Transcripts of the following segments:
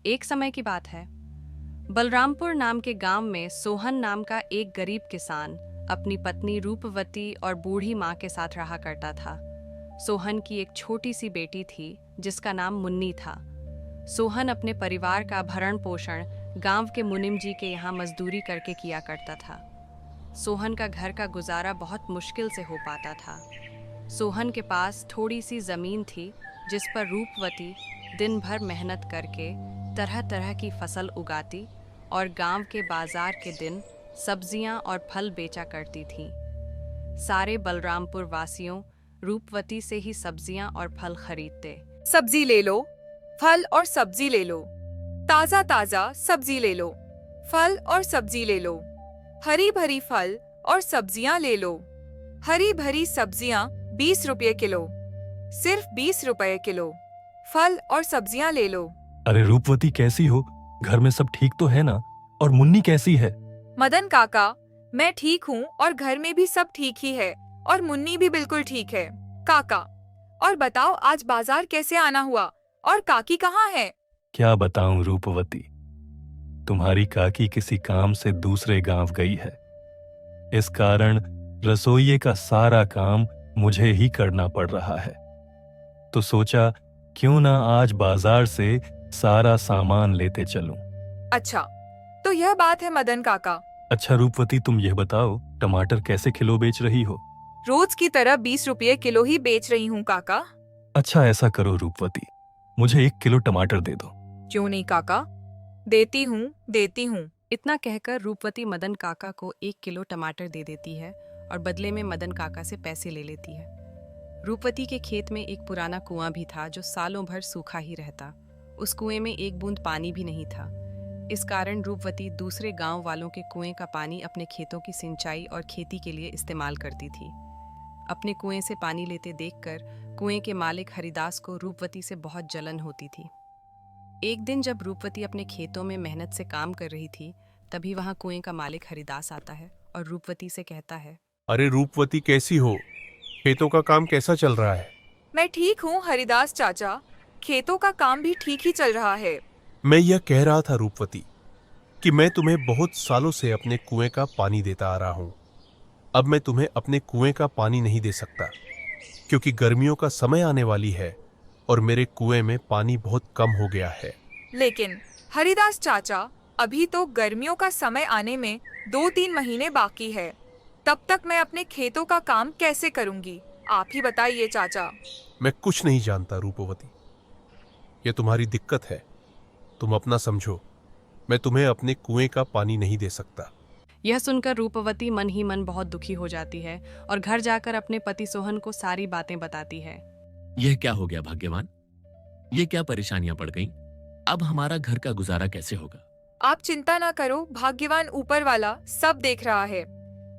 एक समय की बात है। बलरामपुर नाम के गांव में सोहन नाम का एक गरीब किसान अपनी पत्नी रूपवती और बूढ़ी माँ के साथ रहा करता था। सोहन की एक छोटी सी बेटी थी जिसका नाम मुन्नी था। सोहन अपने परिवार का भरण पोषण गांव के मुनिम जी के यहाँ मजदूरी करके किया करता था। सोहन का घर का गुजारा बहुत मुश्किल से हो पाता था। सोहन के पास थोड़ी सी जमीन थी जिस पर रूपवती दिन भर मेहनत करके तरह तरह की फसल उगाती और गांव के बाजार के दिन सब्जियां और फल बेचा करती थी। सारे बलरामपुर वासियों रूपवती से ही सब्जियां और फल खरीदते। सब्जी ले लो, फल और सब्जी ले लो, ताजा ताजा सब्जी ले लो, फल और सब्जी ले लो, हरी भरी फल और सब्जियां ले लो, हरी भरी सब्जियां 20 रुपये किलो, सिर्फ 20 रुपये किलो, फल और सब्जियां ले लो। अरे रूपवती कैसी हो? घर में सब ठीक तो है ना? और मुन्नी कैसी है? मदन काका, मैं ठीक हूँ और घर में भी सब ठीक ही है और मुन्नी भी बिल्कुल ठीक है। काका, और बताओ आज बाजार कैसे आना हुआ और काकी कहाँ है? क्या बताऊं रूपवती, तुम्हारी काकी किसी काम से दूसरे गांव गई है। इस कारण रसोइये का सारा काम मुझे ही करना पड़ रहा है। तो सोचा क्यों ना आज बाजार से सारा सामान लेते चलूं। अच्छा, तो यह बात है मदन काका। अच्छा रूपवती, तुम यह बताओ टमाटर कैसे किलो बेच रही हो? रोज की तरह 20 रुपये किलो ही बेच रही हूँ काका। अच्छा ऐसा करो रूपवती, मुझे 1 किलो टमाटर दे दो। क्यों नहीं काका, देती हूँ देती हूँ। इतना कहकर रूपवती मदन काका को 1 किलो टमाटर दे देती है और बदले में मदन काका से पैसे ले लेती है। रूपवती के खेत में एक पुराना कुआं भी था जो सालों भर सूखा ही रहता। उस कुएं में एक बूंद पानी भी नहीं था। इस कारण रूपवती दूसरे गांव वालों के कुएं का पानी अपने खेतों की सिंचाई और खेती के लिए इस्तेमाल करती थी। अपने कुएं से पानी लेते देखकर कुएं के मालिक हरिदास को रूपवती से बहुत जलन होती थी। एक दिन जब रूपवती अपने खेतों में मेहनत से काम कर रही थी, तभी वहां कुएं का मालिक हरिदास आता है और रूपवती से कहता है, अरे रूपवती कैसी हो? खेतों का काम कैसा चल रहा है? मैं ठीक हूँ हरिदास चाचा, खेतों का काम भी ठीक ही चल रहा है। मैं यह कह रहा था रूपवती कि मैं तुम्हें बहुत सालों से अपने कुएं का पानी देता आ रहा हूं। अब मैं तुम्हें अपने कुएं का पानी नहीं दे सकता क्योंकि गर्मियों का समय आने वाली है और मेरे कुएं में पानी बहुत कम हो गया है। लेकिन हरिदास चाचा, अभी तो गर्मियों का समय आने में 2-3 महीने बाकी है। तब तक मैं अपने खेतों का काम कैसे करूंगी? आप ही बताइए चाचा। मैं कुछ नहीं जानता रूपवती, यह तुम्हारी दिक्कत है, तुम अपना समझो। मैं तुम्हें अपने कुएं का पानी नहीं दे सकता। यह सुनकर रूपवती मन ही मन बहुत दुखी हो जाती है और घर जाकर अपने पति सोहन को सारी बातें बताती है। यह क्या हो गया भाग्यवान? ये क्या परेशानियां पड़ गईं? अब हमारा घर का गुजारा कैसे होगा? आप चिंता ना करो, भाग्यवान ऊपर वाला सब देख रहा है।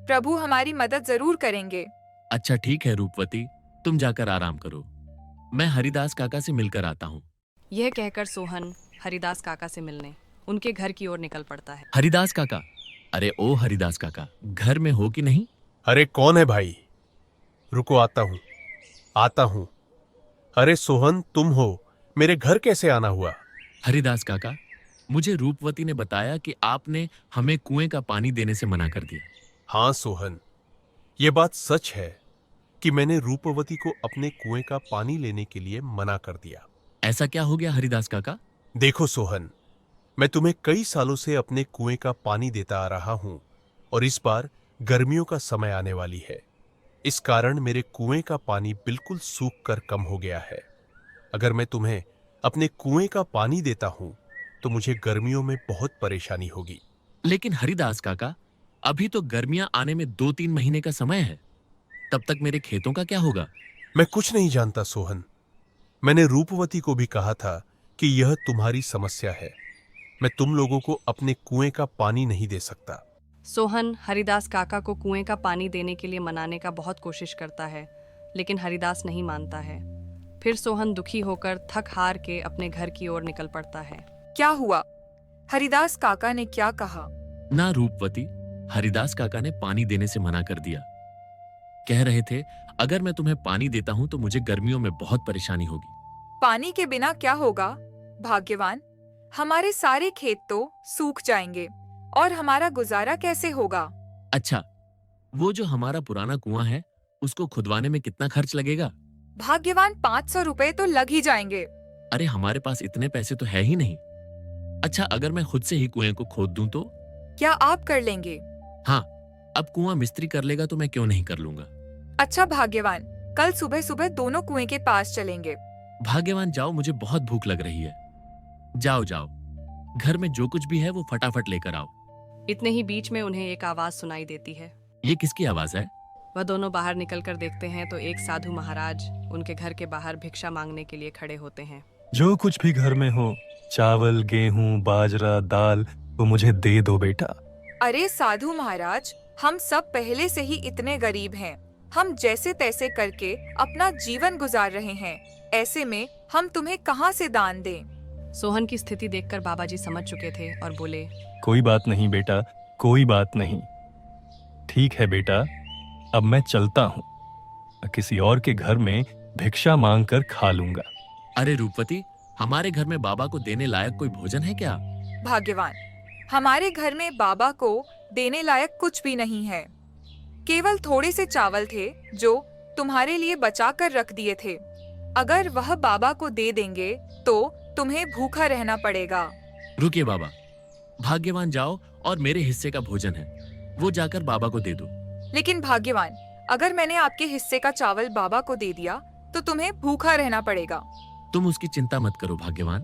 प्रभु हमारी मदद जरूर करेंगे। अच्छा ठीक है रूपवती, तुम जाकर आराम करो, मैं हरिदास काका से मिलकर आता हूँ। यह कहकर सोहन हरिदास काका से मिलने उनके घर की ओर निकल पड़ता है। हरिदास काका, अरे ओ हरिदास काका, घर में हो कि नहीं? अरे कौन है भाई? रुको, आता हूं। अरे सोहन, तुम हो? मेरे घर कैसे आना हुआ? हरिदास काका, मुझे रूपवती ने बताया कि आपने हमें कुएं का पानी देने से मना कर दिया। हाँ सोहन, ये बात सच है कि मैंने रूपवती को अपने कुएं का पानी लेने के लिए मना कर दिया। ऐसा क्या हो गया हरिदास काका? देखो सोहन, मैं तुम्हें कई सालों से अपने कुएं का पानी देता आ रहा हूं और इस बार गर्मियों का समय आने वाली है। इस कारण मेरे कुएं का पानी बिल्कुल सूख कर कम हो गया है। अगर मैं तुम्हें अपने कुएं का पानी देता हूं तो मुझे गर्मियों में बहुत परेशानी होगी। लेकिन हरिदास काका, अभी तो गर्मियां आने में 2-3 महीने का समय है, तब तक मेरे खेतों का क्या होगा? मैं कुछ नहीं जानता सोहन। मैंने रूपवती को भी कहा था कि यह तुम्हारी समस्या है। मैं तुम लोगों को अपने कुएं का पानी नहीं दे सकता। सोहन हरिदास काका को कुएं का पानी देने के लिए मनाने का बहुत कोशिश करता है, लेकिन हरिदास नहीं मानता है। फिर सोहन दुखी होकर थक हार के अपने घर की ओर निकल पड़ता है। क्या हुआ? हरिदास काका ने क्या कहा? ना रूपवती, हरिदास काका ने पानी देने से मना कर दिया। कह रहे थे अगर मैं तुम्हें पानी देता हूं तो मुझे गर्मियों में बहुत परेशानी होगी। पानी के बिना क्या होगा भाग्यवान? हमारे सारे खेत तो सूख जाएंगे और हमारा गुजारा कैसे होगा? अच्छा, वो जो हमारा पुराना कुआं है उसको खुदवाने में कितना खर्च लगेगा? भाग्यवान, 500 रुपए तो लग ही जाएंगे। अरे हमारे पास इतने पैसे तो है ही नहीं। अच्छा, अगर मैं खुद से ही कुएं को खोद दूं तो? क्या आप कर लेंगे? हाँ, अब कुआं मिस्त्री कर लेगा तो मैं क्यों नहीं कर लूंगा। अच्छा भाग्यवान, कल सुबह सुबह दोनों कुएं के पास चलेंगे। भाग्यवान जाओ, मुझे बहुत भूख लग रही है। जाओ जाओ, घर में जो कुछ भी है वो फटाफट लेकर आओ। इतने ही बीच में उन्हें एक आवाज सुनाई देती है। ये किसकी आवाज है? वह दोनों बाहर निकलकर देखते हैं तो एक साधु महाराज उनके घर के बाहर भिक्षा मांगने के लिए खड़े होते हैं। जो कुछ भी घर में हो, चावल, गेहूं, बाजरा, दाल, वो मुझे दे दो बेटा। अरे साधु महाराज, हम सब पहले से ही इतने गरीब हैं। हम जैसे तैसे करके अपना जीवन गुजार रहे हैं। ऐसे में हम तुम्हें कहाँ से दान दें? सोहन की स्थिति देखकर बाबा जी समझ चुके थे और बोले, कोई बात नहीं बेटा, कोई बात नहीं। ठीक है बेटा, अब मैं चलता हूँ। किसी और के घर में भिक्षा मांग कर खा लूंगा। अरे रूपवती, हमारे घर में बाबा को देने लायक कोई भोजन है क्या? भाग्यवान, हमारे घर में बाबा को देने लायक कुछ भी नहीं है। केवल थोड़े से चावल थे जो तुम्हारे लिए बचा कर रख दिए थे। अगर वह बाबा को दे देंगे तो तुम्हें भूखा रहना पड़ेगा। रुकिए बाबा, भाग्यवान जाओ और मेरे हिस्से का भोजन है वो जाकर बाबा को दे दो। लेकिन भाग्यवान, अगर मैंने आपके हिस्से का चावल बाबा को दे दिया तो तुम्हें भूखा रहना पड़ेगा। तुम उसकी चिंता मत करो भाग्यवान।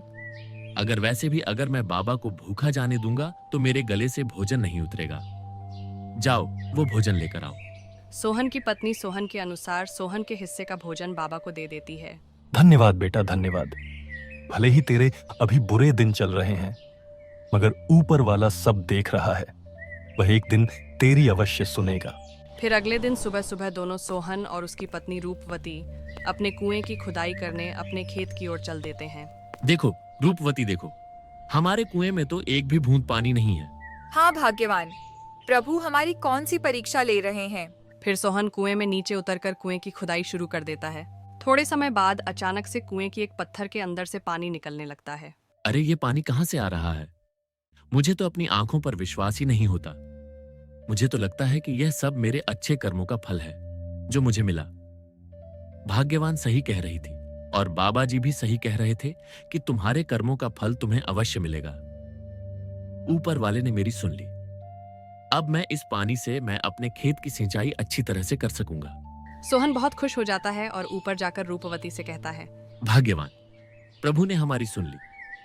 अगर वैसे भी अगर मैं बाबा को भूखा जाने दूंगा तो मेरे गले से भोजन नहीं उतरेगा। जाओ, वो भोजन लेकर आओ। सोहन की पत्नी सोहन के अनुसार सोहन के हिस्से का भोजन बाबा को दे देती है। धन्यवाद बेटा, धन्यवाद। भले ही तेरे अभी बुरे दिन चल रहे हैं, मगर ऊपर वाला सब देख रहा है। वह एक दिन तेरी अवश्य सुनेगा। फिर अगले दिन सुबह सुबह दोनों सोहन और उसकी पत्नी रूपवती अपने कुएं की खुदाई करने अपने खेत की ओर चल देते हैं। देखो रूपवती, देखो, हमारे कुएं में तो एक भी बूंद पानी नहीं है। हाँ भाग्यवान, प्रभु हमारी कौन सी परीक्षा ले रहे हैं? फिर सोहन कुएं में नीचे उतरकर कुएं की खुदाई शुरू कर देता है। थोड़े समय बाद अचानक से कुएं की एक पत्थर के अंदर से पानी निकलने लगता है। अरे ये पानी कहाँ से आ रहा है? मुझे तो अपनी आंखों पर विश्वास ही नहीं होता। मुझे तो लगता है कि यह सब मेरे अच्छे कर्मों का फल है जो मुझे मिला। भाग्यवान सही कह रही थी और बाबा जी भी सही कह रहे थे कि तुम्हारे कर्मों का फल तुम्हें अवश्य मिलेगा। ऊपर वाले ने मेरी सुन ली। अब मैं इस पानी से मैं अपने खेत की सिंचाई अच्छी तरह से कर सकूंगा। सोहन बहुत खुश हो जाता है और ऊपर जाकर रूपवती से कहता है, भाग्यवान, प्रभु ने हमारी सुन ली।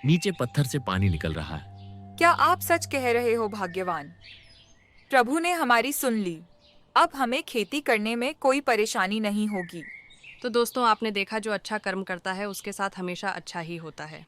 नीचे पत्थर से पानी निकल रहा है। क्या आप सच कह रहे हो भाग्यवान? प्रभु ने हमारी सुन ली। अब हमें खेती करने में कोई परेशानी नहीं होगी। तो दोस्तों, आपने देखा जो अच्छा कर्म करता है उसके साथ हमेशा अच्छा ही होता है।